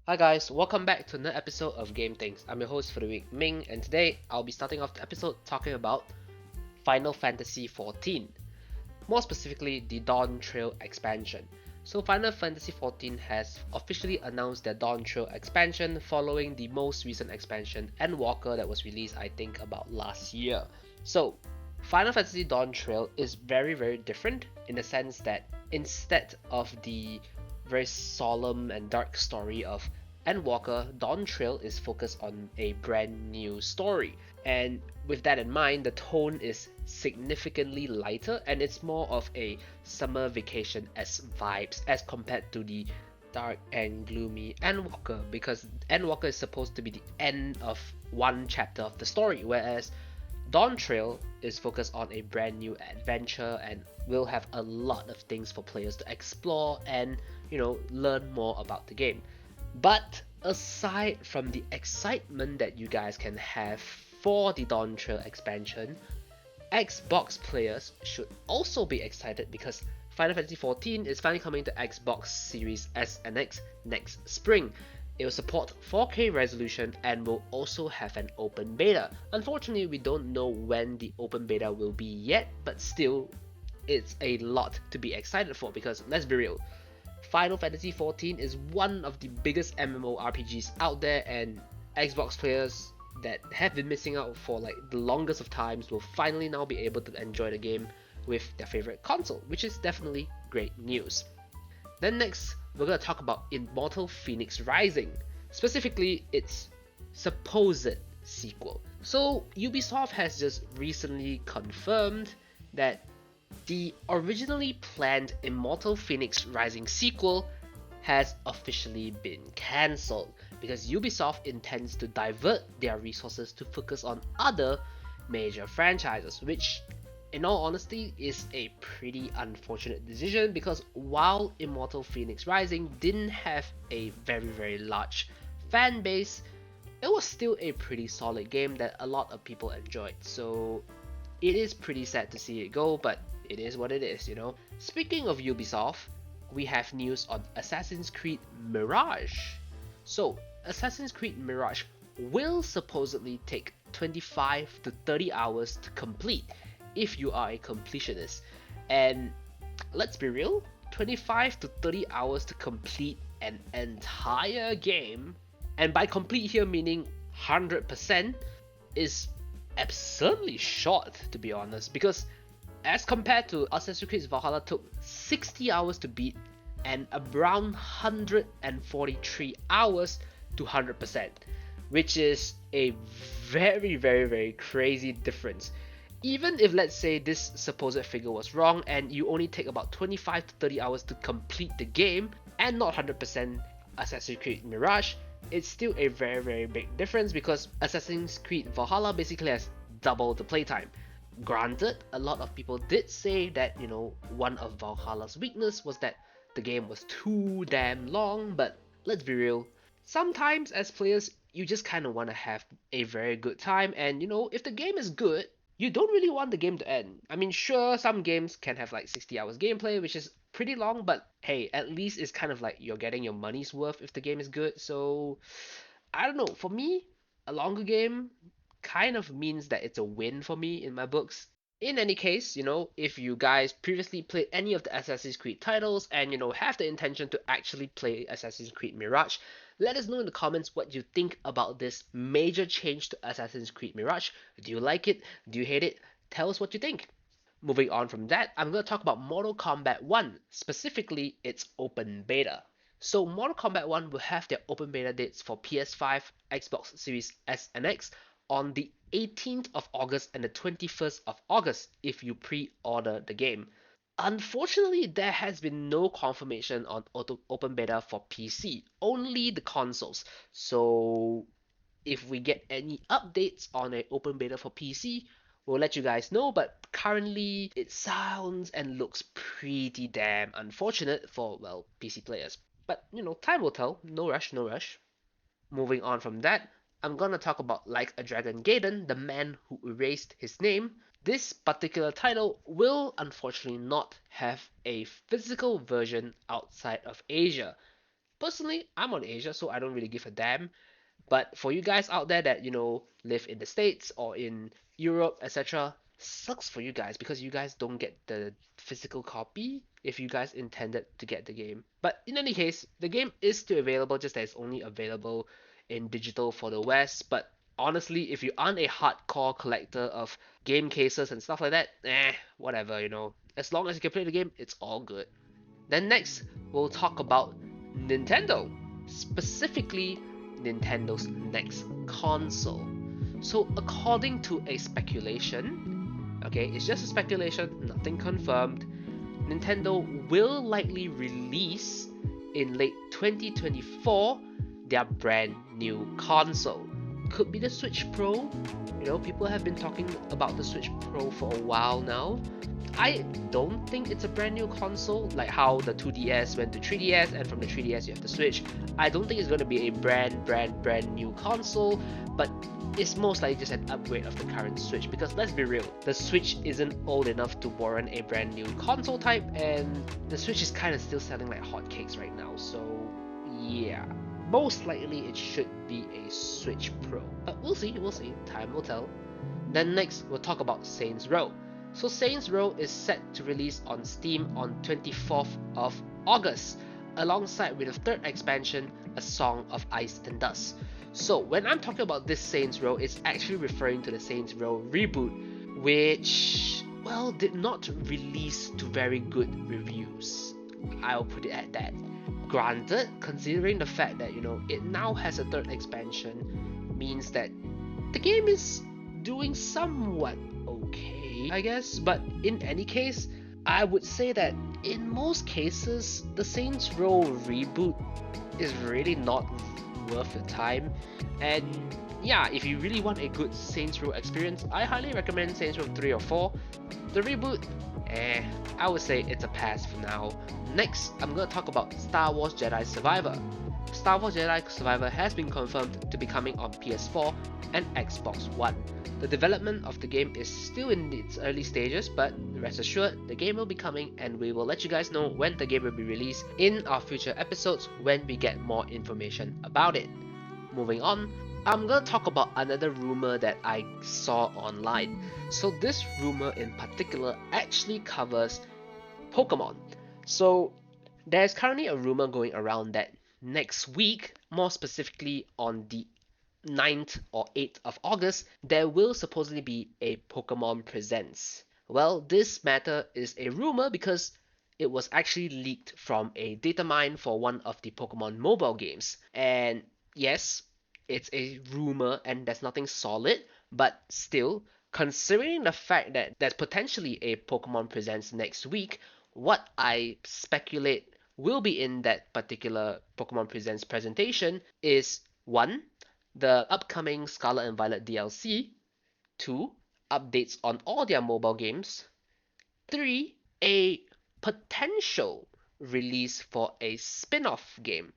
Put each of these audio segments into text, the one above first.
Hi guys, welcome back to another episode of Game Things. I'm your host for the week, Ming, and today I'll be starting off the episode talking about Final Fantasy XIV, more specifically the Dawntrail expansion. So Final Fantasy XIV has officially announced their Dawntrail expansion following the most recent expansion, Endwalker, that was released I think about last year. So Final Fantasy Dawntrail is very different in the sense that instead of the very solemn and dark story of Endwalker, Dawntrail is focused on a brand new story. And with that in mind, the tone is significantly lighter and it's more of a summer vacation as vibes as compared to the dark and gloomy Endwalker, because Endwalker is supposed to be the end of one chapter of the story, whereas Dawntrail is focused on a brand new adventure and will have a lot of things for players to explore and, learn more about the game. But aside from the excitement that you guys can have for the Dawntrail expansion, Xbox players should also be excited because Final Fantasy XIV is finally coming to Xbox Series S and X next spring. It will support 4K resolution and will also have an open beta. Unfortunately, we don't know when the open beta will be yet, but still, it's a lot to be excited for because let's be real, Final Fantasy XIV is one of the biggest MMORPGs out there, and Xbox players that have been missing out for like the longest of times will finally now be able to enjoy the game with their favorite console, which is definitely great news. Then next, we're going to talk about Immortals Fenyx Rising, specifically its supposed sequel. So Ubisoft has just recently confirmed that the originally planned Immortals Fenyx Rising sequel has officially been cancelled because Ubisoft intends to divert their resources to focus on other major franchises, which, in all honesty, is a pretty unfortunate decision because while Immortals Fenyx Rising didn't have a very large fan base, it was still a pretty solid game that a lot of people enjoyed. So it is pretty sad to see it go, but it is what it is. Speaking of Ubisoft, we have news on Assassin's Creed Mirage. So, Assassin's Creed Mirage will supposedly take 25 to 30 hours to complete if you are a completionist. And let's be real, 25 to 30 hours to complete an entire game, and by complete here meaning 100%, is absurdly short, to be honest, because as compared to Assassin's Creed Valhalla took 60 hours to beat and around 143 hours to 100%, which is a very crazy difference. Even if, let's say, this supposed figure was wrong and you only take about 25 to 30 hours to complete the game and not 100% Assassin's Creed Mirage, it's still a very big difference because Assassin's Creed Valhalla basically has double the playtime. Granted, a lot of people did say that, one of Valhalla's weakness was that the game was too damn long, but let's be real. Sometimes, as players, you just kind of want to have a very good time, and if the game is good, you don't really want the game to end. I mean, sure, some games can have like 60 hours gameplay, which is pretty long, but hey, at least it's kind of like you're getting your money's worth if the game is good, so I don't know. For me, a longer game kind of means that it's a win for me in my books. In any case, if you guys previously played any of the Assassin's Creed titles and have the intention to actually play Assassin's Creed Mirage, let us know in the comments what you think about this major change to Assassin's Creed Mirage. Do you like it? Do you hate it? Tell us what you think. Moving on from that, I'm going to talk about Mortal Kombat 1, specifically its open beta. So Mortal Kombat 1 will have their open beta dates for PS5, Xbox Series S and X on the 18th of August and the 21st of August if you pre-order the game. Unfortunately, there has been no confirmation on open beta for PC, only the consoles. So if we get any updates on an open beta for PC, we'll let you guys know, but currently it sounds and looks pretty damn unfortunate for, well, PC players. But, time will tell. No rush, no rush. Moving on from that, I'm gonna talk about Like a Dragon Gaiden, the man who erased his name. This particular title will unfortunately not have a physical version outside of Asia, Personally, I'm on Asia, so I don't really give a damn. But for you guys out there that, live in the States or in Europe, etc., sucks for you guys because you guys don't get the physical copy if you guys intended to get the game. But in any case, the game is still available, just that it's only available in digital for the West. But honestly, if you aren't a hardcore collector of game cases and stuff like that, whatever. As long as you can play the game, it's all good. Then next, we'll talk about Nintendo, specifically Nintendo's next console. So according to a speculation, okay, it's just a speculation, nothing confirmed, Nintendo will likely release in late 2024 their brand new console. Could be the Switch Pro. People have been talking about the Switch Pro for a while now. I don't think it's a brand new console, like how the 2DS went to 3DS and from the 3DS you have the Switch. I don't think it's going to be a brand new console, but it's most likely just an upgrade of the current Switch, because let's be real, the Switch isn't old enough to warrant a brand new console type, and the Switch is kind of still selling like hotcakes right now, so yeah. Most likely it should be a Switch Pro, but we'll see, time will tell. Then next, we'll talk about Saints Row. So Saints Row is set to release on Steam on 24th of August, alongside with the third expansion, A Song of Ice and Dust. So when I'm talking about this Saints Row, it's actually referring to the Saints Row reboot, which, well, did not release to very good reviews. I'll put it at that. Granted, considering the fact that, it now has a third expansion, means that the game is doing somewhat okay, I guess. But in any case, I would say that in most cases, the Saints Row reboot is really not worth your time. And yeah, if you really want a good Saints Row experience, I highly recommend Saints Row 3 or 4. The reboot, I would say it's a pass for now. Next, I'm going to talk about Star Wars Jedi Survivor. Star Wars Jedi Survivor has been confirmed to be coming on PS4 and Xbox One. The development of the game is still in its early stages, but rest assured, the game will be coming and we will let you guys know when the game will be released in our future episodes when we get more information about it. Moving on, I'm gonna talk about another rumor that I saw online. So this rumor in particular actually covers Pokemon. So there's currently a rumor going around that next week, more specifically on the 9th or 8th of August, there will supposedly be a Pokemon Presents. Well, this matter is a rumor because it was actually leaked from a data mine for one of the Pokemon mobile games. And yes, it's a rumor and there's nothing solid, but still, considering the fact that there's potentially a Pokemon Presents next week, what I speculate will be in that particular Pokemon Presents presentation is 1. The upcoming Scarlet and Violet DLC, 2. Updates on all their mobile games, 3. A potential release for a spin-off game.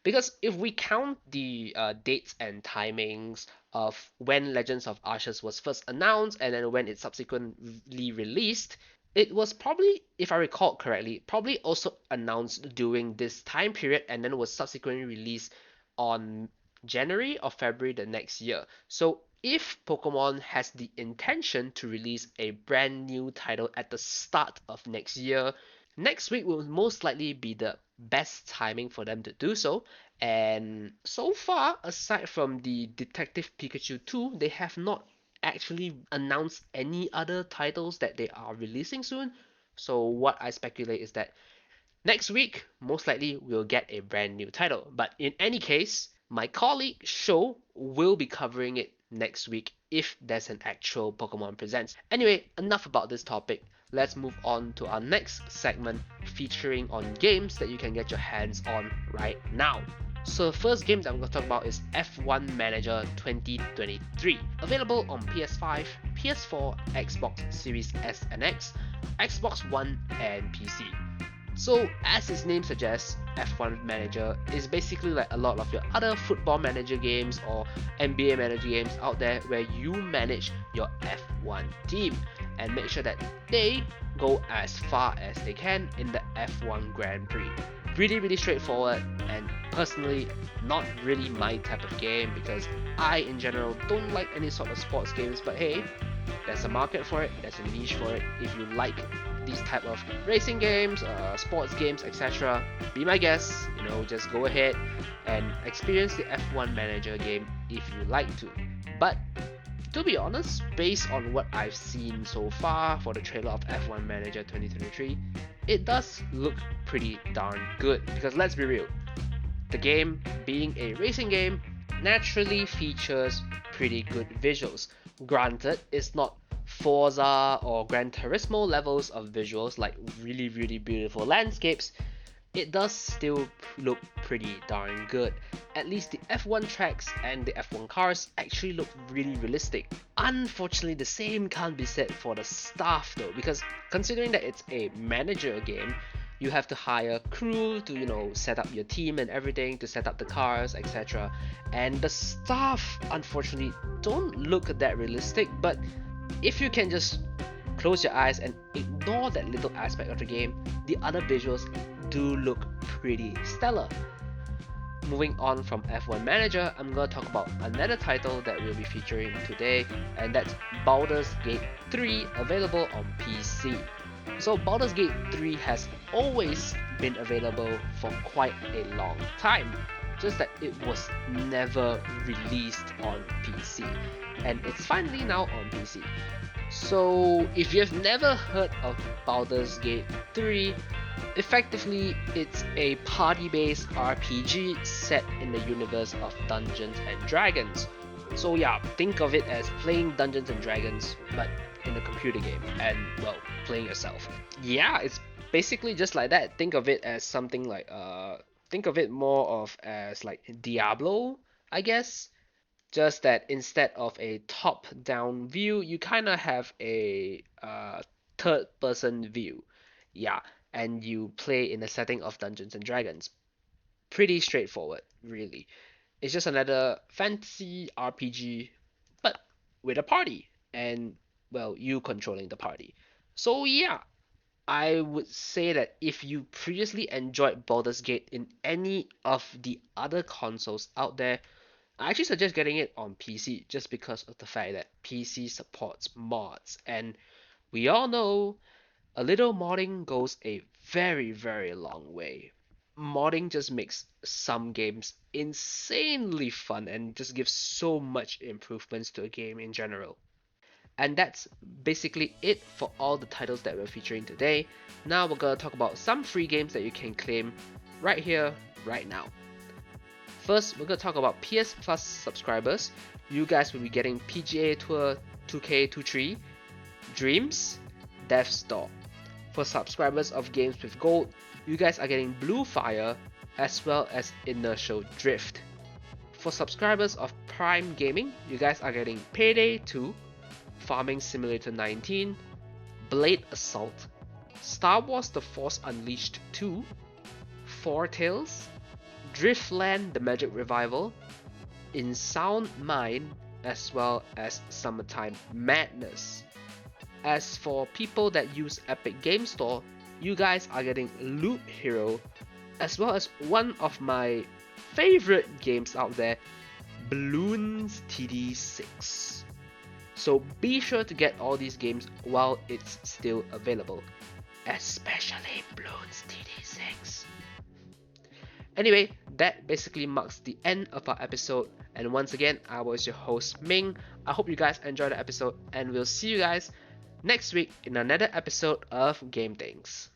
Because if we count the dates and timings of when Legends of Arceus was first announced and then when it subsequently released, it was probably, if I recall correctly, probably also announced during this time period and then was subsequently released on January or February the next year. So if Pokemon has the intention to release a brand new title at the start of next year, next week will most likely be the best timing for them to do so. And so far, aside from the Detective Pikachu 2, they have not actually announced any other titles that they are releasing soon. So what I speculate is that next week, most likely we'll get a brand new title. But in any case, my colleague Show will be covering it next week if there's an actual Pokemon Presents. Anyway, enough about this topic. Let's move on to our next segment featuring on games that you can get your hands on right now. So the first game that I'm going to talk about is F1 Manager 2023, available on PS5, PS4, Xbox Series S and X, Xbox One and PC. So as its name suggests, F1 Manager is basically like a lot of your other football manager games or NBA manager games out there where you manage your F1 team and make sure that they go as far as they can in the F1 Grand Prix. really straightforward, and personally not really my type of game because I in general don't like any sort of sports games, but hey, there's a market for it, there's a niche for it. If you like these type of racing games, sports games, etc., be my guest. Just go ahead and experience the F1 Manager game if you like to. But to be honest, based on what I've seen so far for the trailer of F1 Manager 2023, it does look pretty darn good. Because let's be real, the game, being a racing game, naturally features pretty good visuals. Granted, it's not Forza or Gran Turismo levels of visuals like really beautiful landscapes. It does still look pretty darn good. At least the F1 tracks and the F1 cars actually look really realistic. Unfortunately, the same can't be said for the staff though, because considering that it's a manager game, you have to hire crew to set up your team and everything, to set up the cars, etc. And the staff unfortunately don't look that realistic, but if you can just close your eyes and ignore that little aspect of the game, the other visuals do look pretty stellar. Moving on from F1 Manager, I'm gonna talk about another title that we'll be featuring today, and that's Baldur's Gate 3, available on PC. So Baldur's Gate 3 has always been available for quite a long time, just that it was never released on PC, and it's finally now on PC. So if you've never heard of Baldur's Gate 3, effectively it's a party-based RPG set in the universe of Dungeons and Dragons. So yeah, think of it as playing Dungeons and Dragons, but in a computer game, and well, playing yourself. Yeah, it's basically just like that. Think of it as something like think of it more of as like Diablo, I guess. Just that instead of a top-down view, you kind of have a third-person view. Yeah, and you play in the setting of Dungeons and Dragons. Pretty straightforward, really. It's just another fantasy RPG, but with a party, and well, you controlling the party. So yeah, I would say that if you previously enjoyed Baldur's Gate in any of the other consoles out there, I actually suggest getting it on PC just because of the fact that PC supports mods, and we all know a little modding goes a very long way. Modding just makes some games insanely fun and just gives so much improvements to a game in general. And that's basically it for all the titles that we're featuring today. Now we're gonna talk about some free games that you can claim right here, right now. First, we're gonna talk about PS Plus subscribers. You guys will be getting PGA Tour 2K23, Dreams, Death's Door. For subscribers of games with gold, you guys are getting Blue Fire as well as Inertial Drift. For subscribers of Prime Gaming, you guys are getting Payday 2, Farming Simulator 19, Blade Assault, Star Wars The Force Unleashed 2, Four Tales, Driftland The Magic Revival, In Sound Mind, as well as Summertime Madness. As for people that use Epic Game Store, you guys are getting Loop Hero, as well as one of my favorite games out there, Bloons TD6. So be sure to get all these games while it's still available, especially Bloons TD6. Anyway, that basically marks the end of our episode, and once again, I was your host Ming. I hope you guys enjoyed the episode, and we'll see you guys next week in another episode of Game Things.